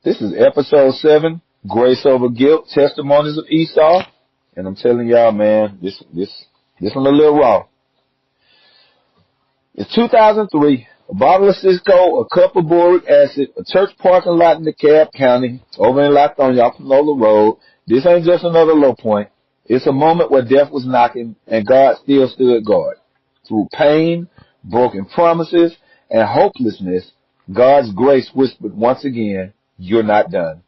This is episode 7, Grace Over Guilt, Testimonies of Esau. And I'm telling y'all, man, this one a little raw. It's 2003, a bottle of Cisco, a cup of boric acid, a church parking lot in DeKalb County, over in Latonia, off Panola Road. This ain't just another low point. It's a moment where death was knocking and God still stood guard. Through pain, broken promises, and hopelessness, God's grace whispered once again, "You're not done."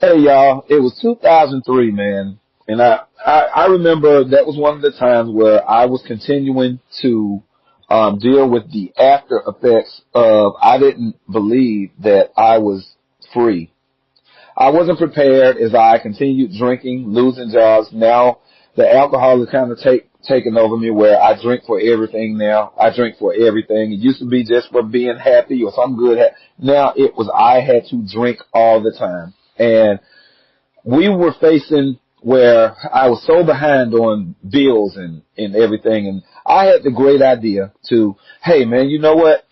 Hey y'all, it was 2003, man, and I remember that was one of the times where I was continuing to deal with the after effects of I didn't believe that I was free. I wasn't prepared as I continued drinking, losing jobs. Now the alcohol is kind of taking over me where I drink for everything now. I drink for everything. It used to be just for being happy or some good. Now it was I had to drink all the time. And we were facing where I was so behind on bills and everything. And I had the great idea to, hey man, you know what?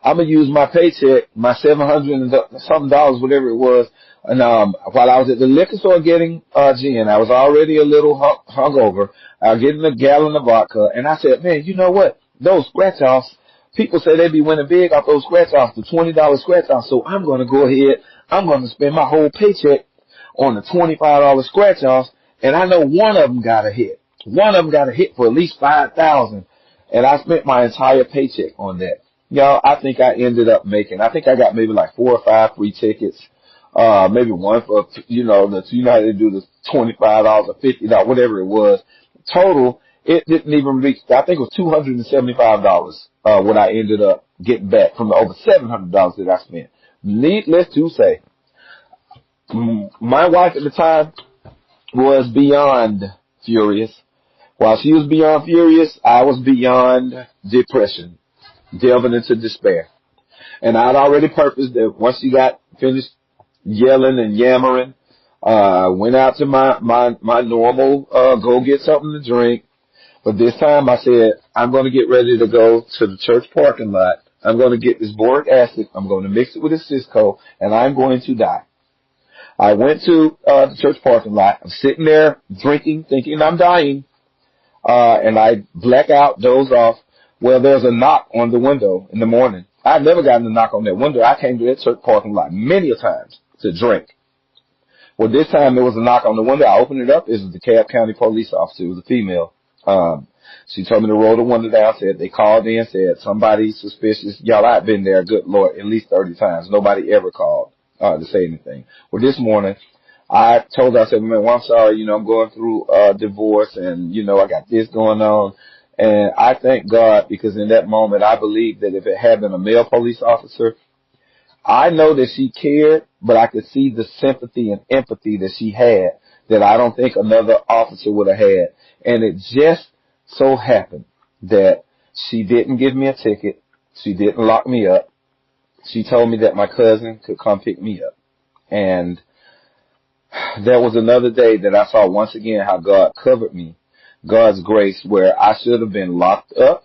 I'm going to use my paycheck, my $700 and something dollars, whatever it was. And while I was at the liquor store getting gin, I was already a little hungover. I was getting a gallon of vodka, and I said, man, you know what? Those scratch-offs, people say they be winning big off those scratch-offs, the $20 scratch-offs. So I'm going to go ahead. I'm going to spend my whole paycheck on the $25 scratch-offs, and I know one of them got a hit. One of them got a hit for at least $5,000, and I spent my entire paycheck on that. Y'all, I think I ended up I think I got maybe like 4 or 5 free tickets. Maybe one for, you know how they do the $25 or $50, whatever it was. Total, it didn't even reach, I think it was $275, what I ended up getting back from the over $700 that I spent. Needless to say, my wife at the time was beyond furious. While she was beyond furious, I was beyond depression, delving into despair. And I'd already purposed that once she got finished yelling and yammering, went out to my normal, go get something to drink. But this time I said, I'm going to get ready to go to the church parking lot. I'm going to get this boric acid. I'm going to mix it with a Cisco, and I'm going to die. I went to the church parking lot. I'm sitting there drinking, thinking I'm dying, and I black out, doze off. Well, there's a knock on the window in the morning. I've never gotten a knock on that window. I came to that church parking lot many a times to drink. Well, this time there was a knock on the window. I opened it up. It was the DeKalb County police officer. It was a female. She told me to roll the window down. Said they called in, said somebody suspicious. Y'all, I've been there, good Lord, at least 30 times. Nobody ever called to say anything. Well, this morning I told her, I said, man, well, I'm sorry. I'm going through divorce, and I got this going on. And I thank God, because in that moment I believe that if it had been a male police officer, I know that she cared, but I could see the sympathy and empathy that she had that I don't think another officer would have had. And it just so happened that she didn't give me a ticket. She didn't lock me up. She told me that my cousin could come pick me up. And that was another day that I saw once again how God covered me. God's grace, where I should have been locked up,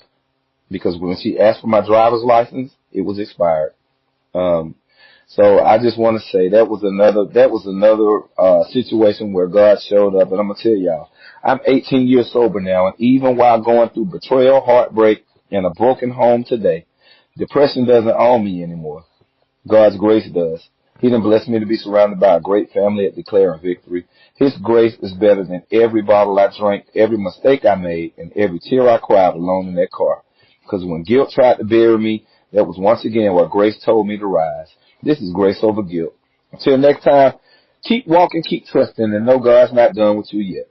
because when she asked for my driver's license, it was expired. So I just want to say that was another situation where God showed up. And I'm going to tell y'all, I'm 18 years sober now, and even while going through betrayal, heartbreak, and a broken home today, depression doesn't own me anymore. God's grace does. He done blessed me to be surrounded by a great family at Declaring Victory. His grace is better than every bottle I drank, every mistake I made, and every tear I cried alone in that car. Because when guilt tried to bury me, that was once again where grace told me to rise. This is Grace Over Guilt. Until next time, keep walking, keep trusting, and know God's not done with you yet.